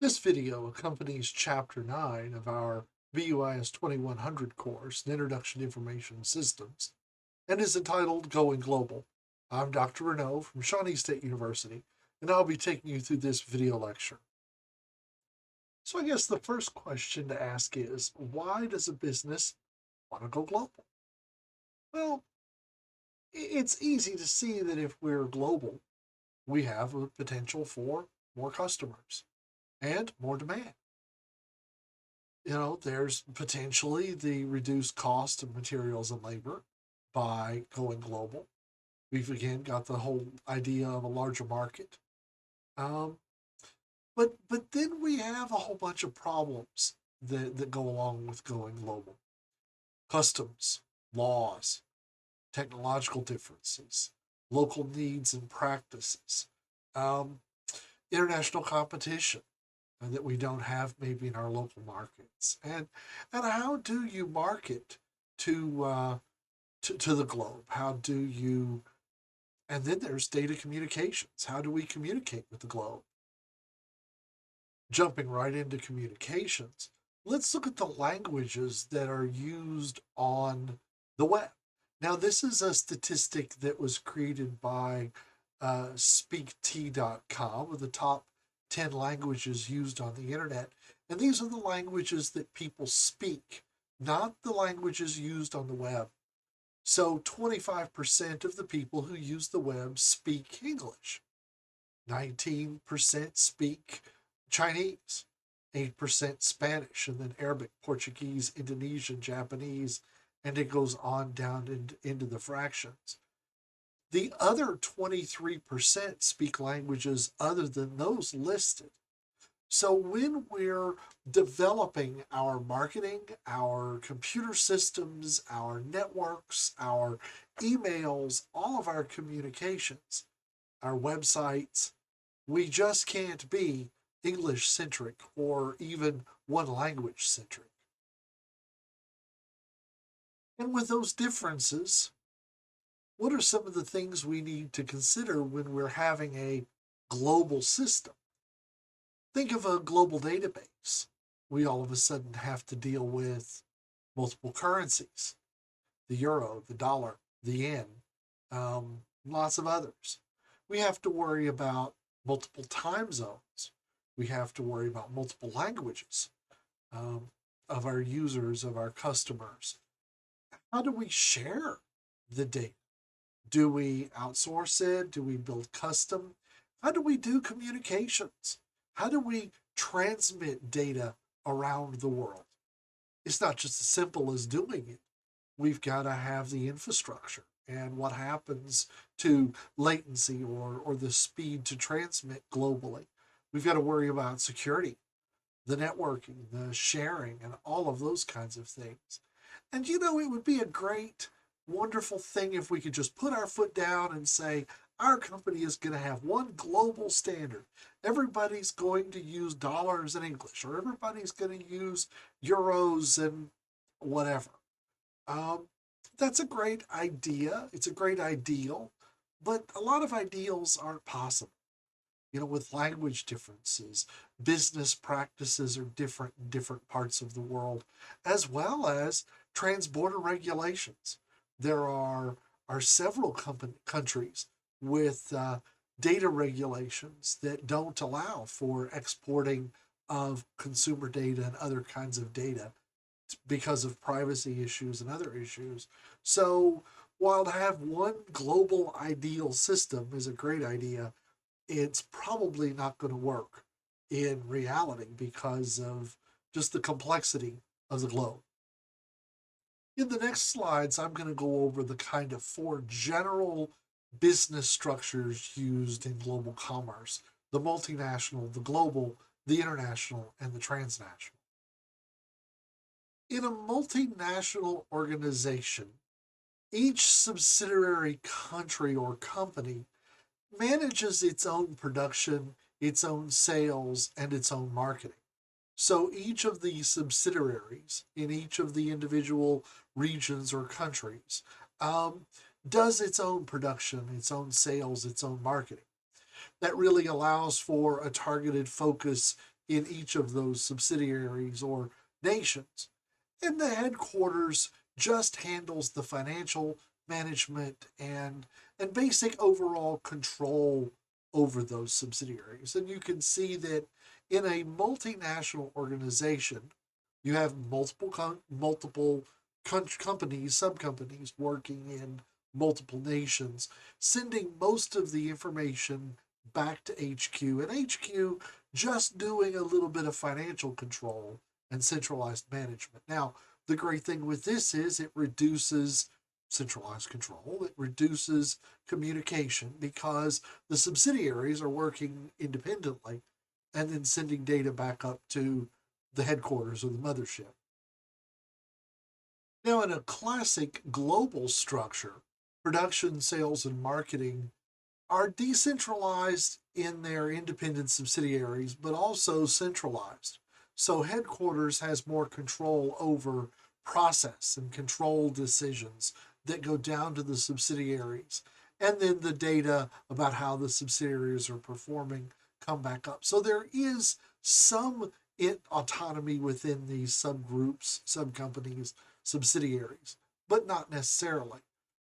This video accompanies Chapter 9 of our VUIS 2100 course, an Introduction to Information Systems, and is entitled Going Global. I'm Dr. Renaud from Shawnee State University, and I'll be taking you through this video lecture. So I guess the first question to ask is, why does a business want to go global? Well, it's easy to see that if we're global, we have a potential for more customers and more demand. There's potentially the reduced cost of materials and labor by going global. We've again got the whole idea of a larger market. Um, but then we have a whole bunch of problems that go along with going global. Customs, laws, technological differences, local needs and practices, um, international competition that we don't have maybe in our local markets, and how do you market to to the globe? How do you? And then there's data communications. How do we communicate with the globe? Jumping right into communications, let's look at the languages that are used on the web. Now, this is a statistic that was created by speakt.com with the top 10 languages used on the internet. And these are the languages that people speak, not the languages used on the web. So 25% of the people who use the web speak English. 19% speak Chinese, 8% Spanish, and then Arabic, Portuguese, Indonesian, Japanese, and it goes on down into the fractions. The other 23% speak languages other than those listed. So when we're developing our marketing, our computer systems, our networks, our emails, all of our communications, our websites, we just can't be English centric or even one language centric. And with those differences, what are some of the things we need to consider when we're having a global system? Think of a global database. We all of a sudden have to deal with multiple currencies, the euro, the dollar, the yen, lots of others. We have to worry about multiple time zones. We have to worry about multiple languages of our users, of our customers. How do we share the data? Do we outsource it? Do we build custom? How do we do communications? How do we transmit data around the world? It's not just as simple as doing it. We've got to have the infrastructure and what happens to latency or the speed to transmit globally. We've got to worry about security, the networking, the sharing, and all of those kinds of things. And it would be a great, wonderful thing if we could just put our foot down and say, our company is going to have one global standard. Everybody's going to use dollars in English, or everybody's going to use euros and whatever. That's a great idea. It's a great ideal, but a lot of ideals aren't possible. With language differences, business practices are different in different parts of the world, as well as transborder regulations. There are several countries with data regulations that don't allow for exporting of consumer data and other kinds of data because of privacy issues and other issues. So while to have one global ideal system is a great idea, it's probably not going to work in reality because of just the complexity of the globe. In the next slides, I'm going to go over the kind of 4 general business structures used in global commerce: the multinational, the global, the international, and the transnational. In a multinational organization, each subsidiary country or company manages its own production, its own sales, and its own marketing. So each of the subsidiaries in each of the individual regions or countries does its own production, its own sales, its own marketing. that really allows for a targeted focus in each of those subsidiaries or nations. And the headquarters just handles the financial management and basic overall control over those subsidiaries. And you can see that in a multinational organization, you have multiple companies, sub-companies working in multiple nations, sending most of the information back to HQ, and HQ just doing a little bit of financial control and centralized management. Now, the great thing with this is it reduces centralized control, it reduces communication because the subsidiaries are working independently and then sending data back up to the headquarters or the mothership. Now, in a classic global structure, production, sales, and marketing are decentralized in their independent subsidiaries, but also centralized. So headquarters has more control over process and control decisions that go down to the subsidiaries. And then the data about how the subsidiaries are performing come back up. So there is some autonomy within these subgroups, subcompanies, subsidiaries, but not necessarily.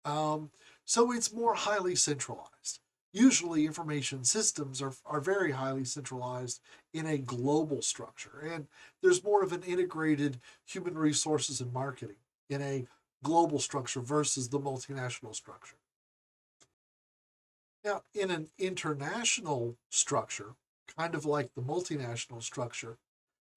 So it's more highly centralized. Usually, information systems are very highly centralized in a global structure, and there's more of an integrated human resources and marketing in a global structure versus the multinational structure. Now, in an international structure, kind of like the multinational structure,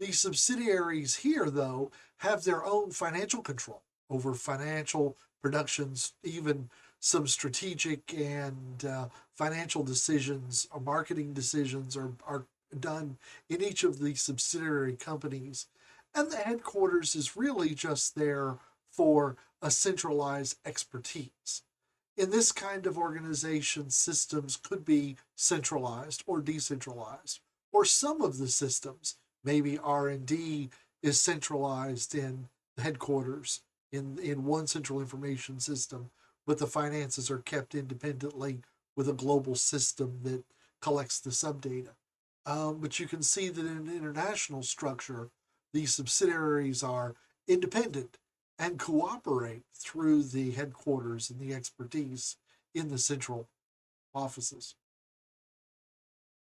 the subsidiaries here, though, have their own financial control over financial productions, even some strategic and financial decisions or marketing decisions are done in each of the subsidiary companies. And the headquarters is really just there for a centralized expertise. In this kind of organization, systems could be centralized or decentralized, or some of the systems, maybe R&D is centralized in the headquarters in one central information system, but the finances are kept independently with a global system that collects the subdata. But you can see that in an international structure, these subsidiaries are independent and cooperate through the headquarters and the expertise in the central offices.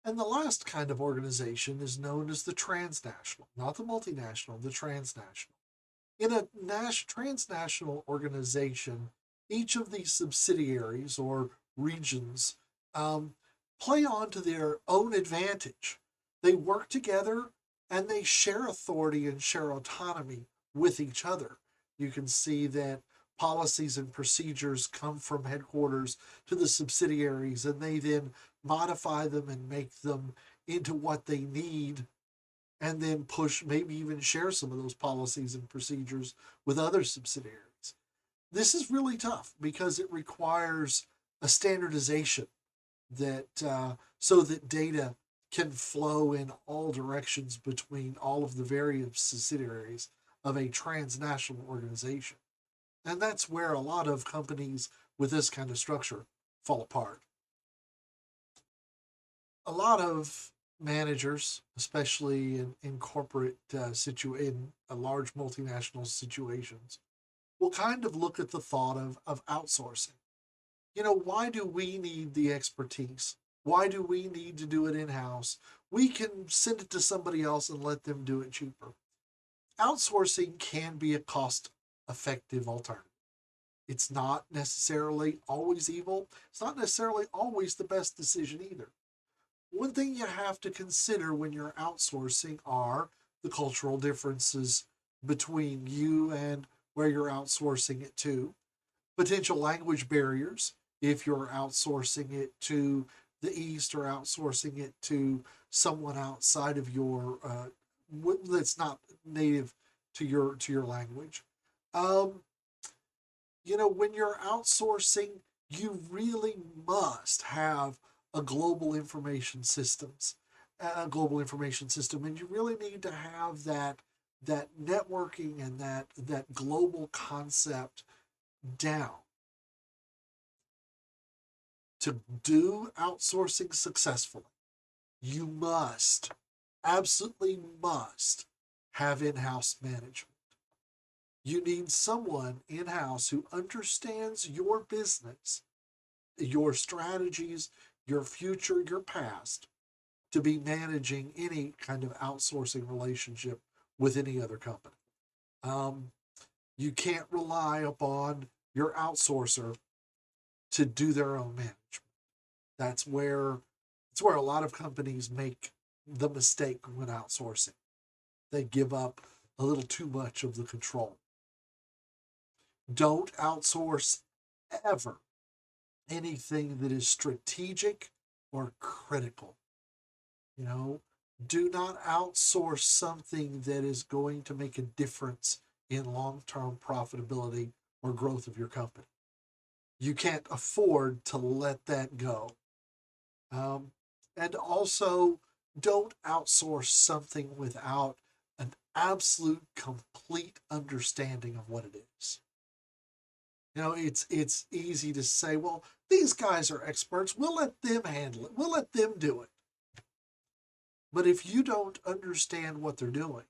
And the last kind of organization is known as the transnational, not the multinational, the transnational. In a transnational organization, each of these subsidiaries or regions play on to their own advantage. They work together and they share authority and share autonomy with each other. You can see that policies and procedures come from headquarters to the subsidiaries, and they then modify them and make them into what they need, and then push, maybe even share some of those policies and procedures with other subsidiaries. This is really tough because it requires a standardization that so that data can flow in all directions between all of the various subsidiaries of a transnational organization. And that's where a lot of companies with this kind of structure fall apart. A lot of managers, especially in corporate in large multinational situations, will kind of look at the thought of outsourcing. Why do we need the expertise? Why do we need to do it in-house? We can send it to somebody else and let them do it cheaper. Outsourcing can be a cost-effective alternative. It's not necessarily always evil. It's not necessarily always the best decision either. One thing you have to consider when you're outsourcing are the cultural differences between you and where you're outsourcing it to, potential language barriers if you're outsourcing it to the East or outsourcing it to someone outside of your that's not native to your language. When you're outsourcing, you really must have a global information systems, a global information system, and you really need to have that networking and that global concept down. To do outsourcing successfully, you must, absolutely must, have in-house management. You need someone in-house who understands your business, your strategies, your future, your past, to be managing any kind of outsourcing relationship with any other company. Um, you can't rely upon your outsourcer to do their own management. That's where a lot of companies make the mistake when outsourcing. They give up a little too much of the control. Don't outsource ever anything that is strategic or critical. You know, do not outsource something that is going to make a difference in long-term profitability or growth of your company. You can't afford to let that go. Um, and also, don't outsource something without an absolute complete understanding of what it is. It's easy to say, well, these guys are experts. We'll let them handle it. We'll let them do it. But if you don't understand what they're doing,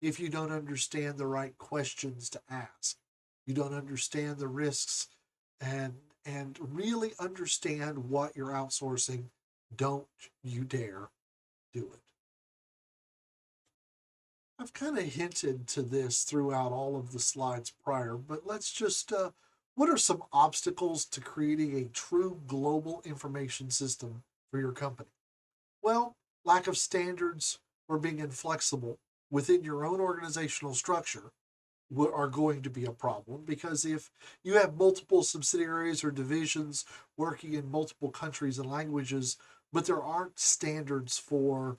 if you don't understand the right questions to ask, you don't understand the risks and really understand what you're outsourcing, don't you dare do it. I've kind of hinted to this throughout all of the slides prior, but let's just what are some obstacles to creating a true global information system for your company? Well, lack of standards or being inflexible within your own organizational structure are going to be a problem, because if you have multiple subsidiaries or divisions working in multiple countries and languages, but there aren't standards for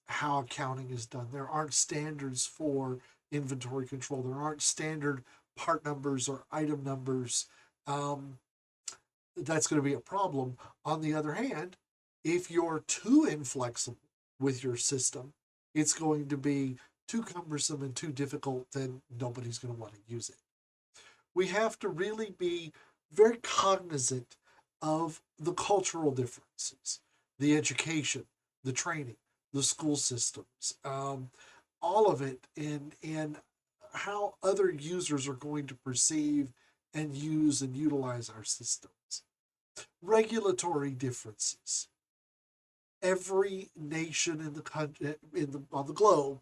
how accounting is done, there aren't standards for inventory control, there aren't standard part numbers or item numbers, um, that's going to be a problem. On the other hand, if you're too inflexible with your system, it's going to be too cumbersome and too difficult, then nobody's going to want to use it. We have to really be very cognizant of the cultural differences, the education, the training, the school systems, all of it, and how other users are going to perceive and use and utilize our systems. Regulatory differences. Every nation in the country, on the globe,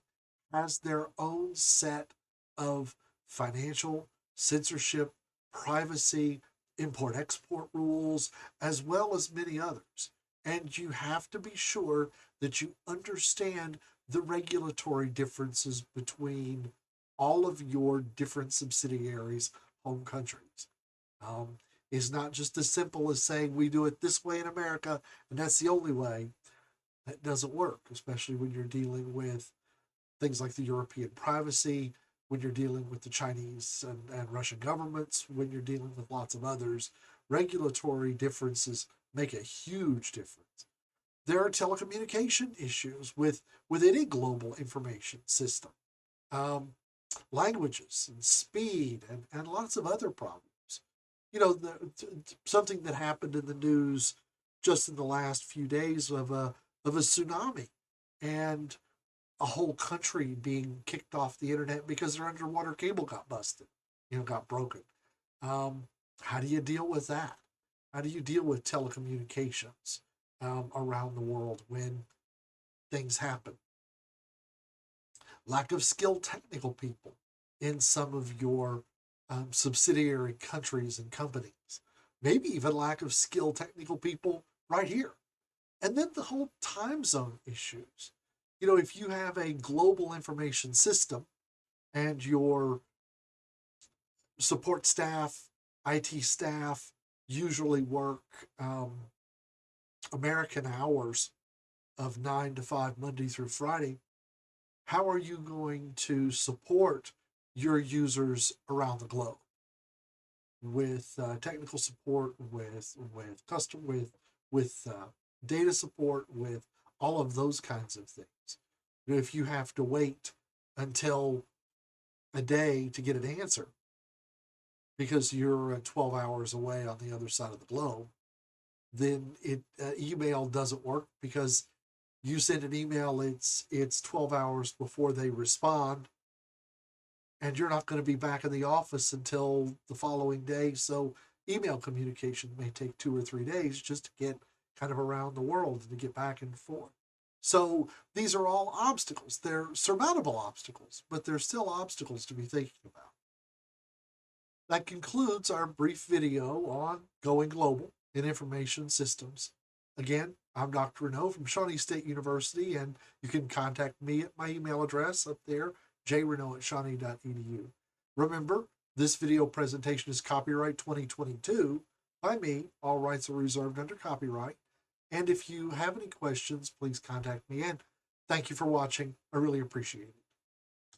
has their own set of financial, censorship, privacy, import export rules, as well as many others. And you have to be sure that you understand the regulatory differences between all of your different subsidiaries, home countries. Um, it's not just as simple as saying we do it this way in America and that's the only way. That doesn't work, especially when you're dealing with things like the European privacy, when you're dealing with the Chinese and Russian governments, when you're dealing with lots of others. Regulatory differences make a huge difference. There are telecommunication issues with any global information system, um, languages and speed and lots of other problems. Something that happened in the news just in the last few days of a tsunami and a whole country being kicked off the internet because their underwater cable got busted, got broken. How do you deal with that? How do you deal with telecommunications around the world when things happen? Lack of skilled technical people in some of your subsidiary countries and companies. Maybe even lack of skilled technical people right here. And then the whole time zone issues. If you have a global information system and your support staff, IT staff usually work American hours of 9 to 5, Monday through Friday, how are you going to support your users around the globe with technical support, with custom, with data support, with all of those kinds of things? If you have to wait until a day to get an answer because you're 12 hours away on the other side of the globe, then email doesn't work, because you send an email, it's 12 hours before they respond, and you're not going to be back in the office until the following day. So email communication may take 2 or 3 days just to get kind of around the world and to get back and forth. So these are all obstacles. They're surmountable obstacles, but they're still obstacles to be thinking about. That concludes our brief video on going global in information systems. Again, I'm Dr. Renaud from Shawnee State University, and you can contact me at my email address up there, jrenaud@shawnee.edu. Remember, this video presentation is copyright 2022 by me. All rights are reserved under copyright. And if you have any questions, please contact me. And thank you for watching. I really appreciate it.